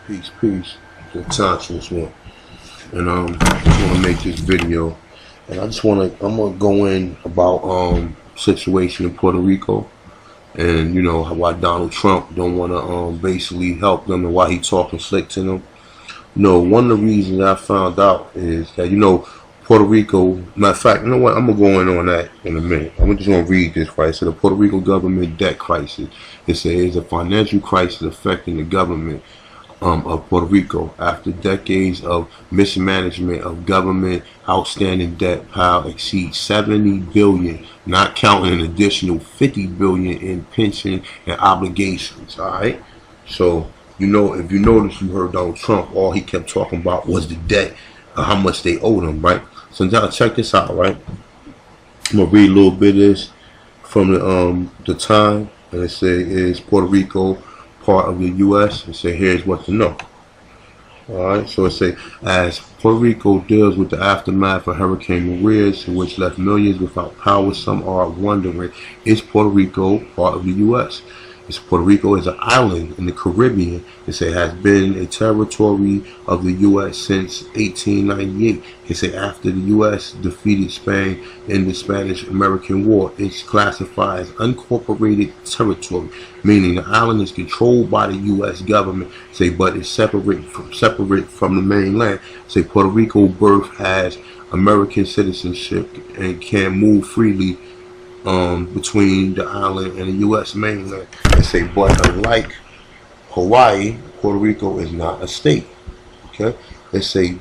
Peace, peace. The conscious one. And I just wanna make this video. And I'm gonna go in about situation in Puerto Rico and why Donald Trump don't wanna basically help them and why he talking slick to them. One of the reasons I found out is that Puerto Rico, matter of fact, you know what, I'm gonna go in on that in a minute. I'm just gonna read this right. So the Puerto Rico government debt crisis. It says a financial crisis affecting the government of Puerto Rico after decades of mismanagement of government. Outstanding debt pile exceeds 70 billion, not counting an additional 50 billion in pension and obligations. All right, so if you notice, you heard Donald Trump, all he kept talking about was the debt, how much they owed him, right? So now check this out, right? I'm gonna read a little bit of this from the time, and it says, is Puerto Rico part of the U.S.? and say here's what to know. Alright, so it say, as Puerto Rico deals with the aftermath of Hurricane Maria, which left millions without power, some are wondering, is Puerto Rico part of the U.S.? Puerto Rico is an island in the Caribbean. It say has been a territory of the U.S. since 1898. It say after the U.S. defeated Spain in the Spanish-American War, it's classified as unincorporated territory, meaning the island is controlled by the U.S. government. Say, but it's separate from the mainland. Say Puerto Rico birth has American citizenship and can move freely between the island and the U.S. mainland. They say, but unlike Hawaii, Puerto Rico is not a state. Okay, they say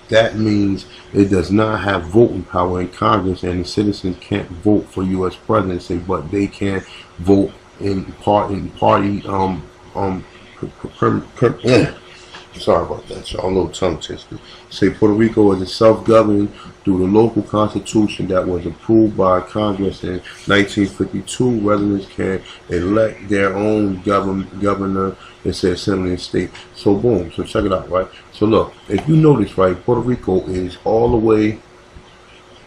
that means it does not have voting power in Congress, and the citizens can't vote for U.S. presidency, but they can vote in party. Sorry about that, y'all. A little tongue twister. Say Puerto Rico is a self-governed through the local constitution that was approved by Congress in 1952. Residents can elect their own governor and say assembly and state. So boom. So check it out, right? So look, if you notice, right, Puerto Rico is all the way.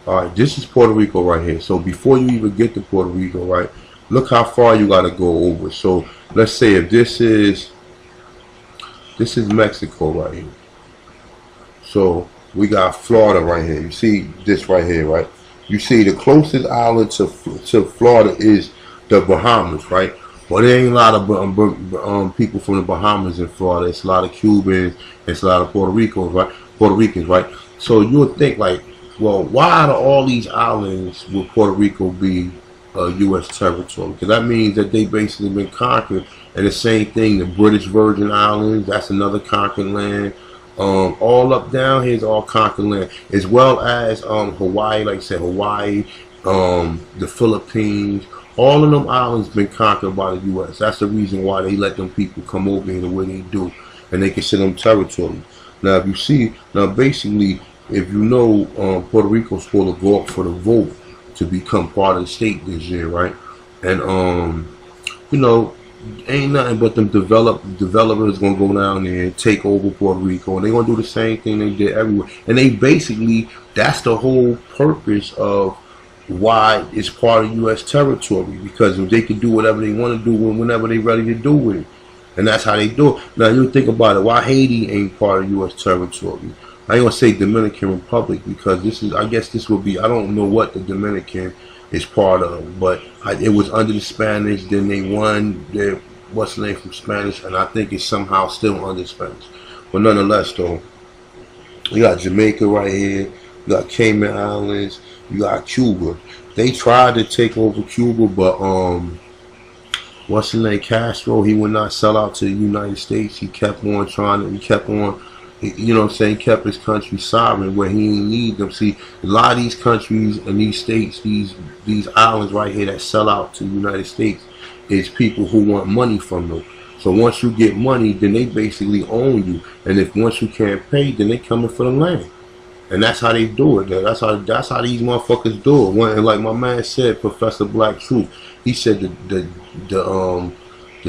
All right, this is Puerto Rico right here. So before you even get to Puerto Rico, right, look how far you got to go over. So let's say if this is Mexico right here. So we got Florida right here. You see this right here, right? You see the closest island to Florida is the Bahamas, right? Well, there ain't a lot of people from the Bahamas in Florida. It's a lot of Cubans. It's a lot of Puerto Ricans, right? So you would think like, well, why do all these islands will Puerto Rico be U.S. territory? Because that means that they basically been conquered. And the same thing, the British Virgin Islands, that's another conquered land. All up down here is all conquered land, as well as Hawaii, like I said, Hawaii, the Philippines. All of them islands been conquered by the U.S. That's the reason why they let them people come over here the way they do, and they consider them territory. Now, if you see, basically, if you know, Puerto Rico's supposed to go up for the vote to become part of the state this year, right? And ain't nothing but them developers gonna go down there and take over Puerto Rico, and they gonna do the same thing they did everywhere. And they basically, that's the whole purpose of why it's part of U.S. territory, because they can do whatever they want to do whenever they ready to do it, and that's how they do it. Now you think about it, why Haiti ain't part of U.S. territory? I ain't gonna say Dominican Republic, because I guess this will be, I don't know what the Dominican is part of, but it was under the Spanish. Then they won their what's the name from Spanish, and I think it's somehow still under Spanish. But nonetheless, though, you got Jamaica right here, you got Cayman Islands, you got Cuba. They tried to take over Cuba, but what's the name, Castro, he would not sell out to the United States. He kept on trying to, he kept on, kept his country sovereign where he didn't need them. See, a lot of these countries and these states, these islands right here that sell out to the United States is people who want money from them. So once you get money, then they basically own you. And if once you can't pay, then they coming for the land. And that's how they do it. That's how these motherfuckers do it. And like my man said, Professor Black Truth, he said the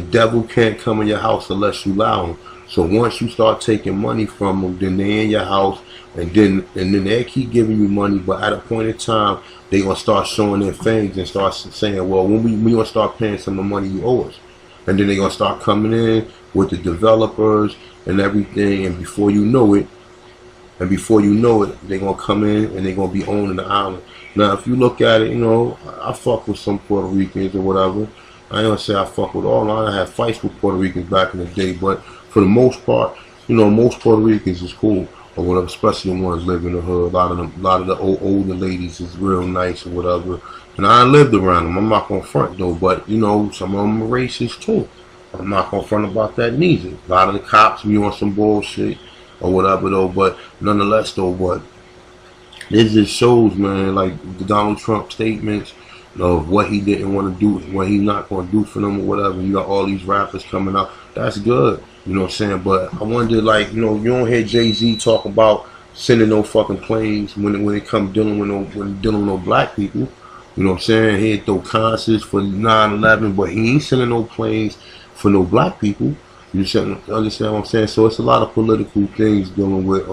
devil can't come in your house unless you allow him. So once you start taking money from them, then they're in your house, and then they keep giving you money. But at a point in time, they gonna start showing their fangs and start saying, well, when we gonna start paying some of the money you owe us. And then they're gonna start coming in with the developers and everything, and before you know it, they're gonna come in and they're gonna be owning the island. Now, if you look at it, I fuck with some Puerto Ricans or whatever. I ain't gonna say I fuck with all. I had fights with Puerto Ricans back in the day, but for the most part, most Puerto Ricans is cool or whatever, especially the ones living in the hood. A lot of the older ladies is real nice or whatever. And I lived around them. I'm not gonna front though, but some of them are racist too. I'm not gonna front about that neither. A lot of the cops be on some bullshit or whatever though, but nonetheless though, but this just shows, man, like the Donald Trump statements of what he didn't want to do, what he not going to do for them or whatever. You got all these rappers coming out. That's good, you know what I'm saying? But I wonder, like, you don't hear Jay-Z talk about sending no fucking planes when it comes dealing with no black people. You know what I'm saying? He throw concerts for 9/11, but he ain't sending no planes for no black people. You understand what I'm saying? So it's a lot of political things dealing with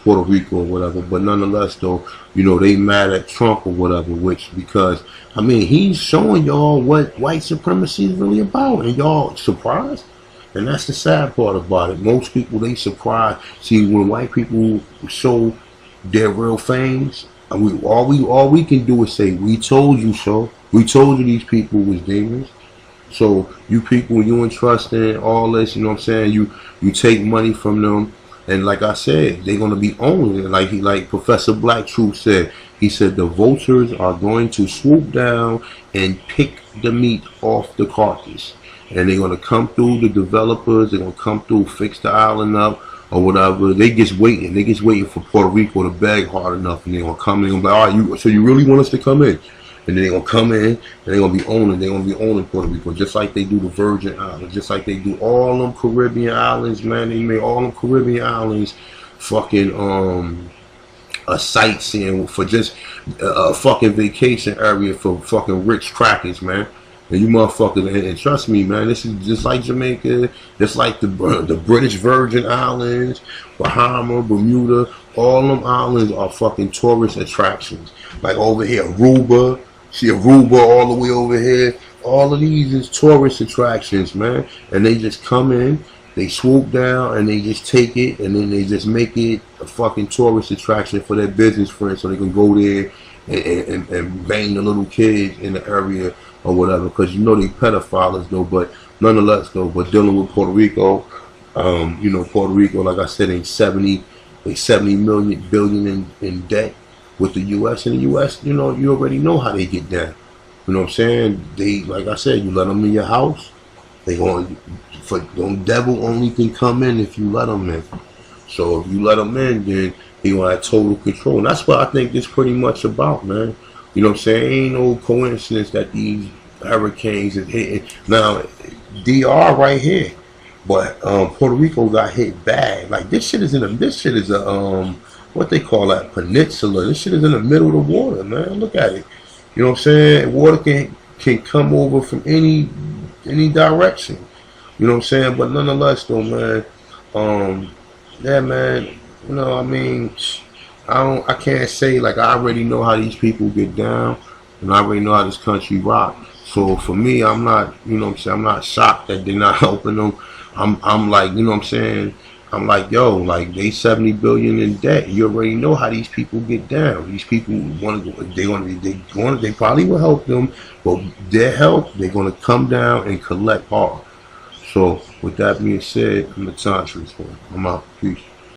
Puerto Rico or whatever, but nonetheless though, they mad at Trump or whatever, because he's showing y'all what white supremacy is really about, and y'all surprised. And that's the sad part about it. Most people, they surprised. See, when white people show their real fangs, all we can do is say, we told you so. We told you these people was dangerous. So you people, you entrust in all this, you know what I'm saying? You take money from them. And like I said, they're going to be owning it. Like Professor Black Truth said, he said the vultures are going to swoop down and pick the meat off the carcass. And they're going to come through the developers. They're going to come through, fix the island up or whatever. They just waiting. They just waiting for Puerto Rico to beg hard enough. And they're going to come in and be like, all right, so you really want us to come in? And then they're going to come in and they're going to be owning Puerto Rico, just like they do the Virgin Islands, just like they do all them Caribbean islands, man. They made all them Caribbean islands fucking a sightseeing for just a fucking vacation area for fucking rich crackers, man. And you motherfuckers, and trust me, man, this is just like Jamaica, just like the British Virgin Islands, Bahama, Bermuda. All them islands are fucking tourist attractions. Like over here, Aruba. See Aruba all the way over here. All of these is tourist attractions, man. And they just come in, they swoop down, and they just take it, and then they just make it a fucking tourist attraction for their business friends, so they can go there and bang the little kids in the area or whatever. Because they pedophiles though. But nonetheless though, but dealing with Puerto Rico, Puerto Rico, like I said, ain't 70 billion in debt with the U.S. And the U.S., you already know how they get down. You know what I'm saying? They, like I said, you let them in your house, they going for devil only can come in if you let them in. So if you let them in, then they gonna have total control. And that's what I think this pretty much about, man. You know what I'm saying? Ain't no coincidence that these hurricanes is hitting. Now, DR right here, but Puerto Rico got hit bad. Like this shit is a what they call that, peninsula. This shit is in the middle of the water, man. Look at it. You know what I'm saying? Water can come over from any direction. You know what I'm saying? But nonetheless though, man, yeah, man, I can't say, like, I already know how these people get down, and I already know how this country rock. So for me, I'm not, I'm not shocked that they're not helping them. I'm like, you know what I'm saying? I'm like, yo, like, they 70 billion in debt. You already know how these people get down. These people want to go. They probably will help them, but their help, they're gonna come down and collect hard. So with that being said, I'm the Tantrist. I'm out. Peace.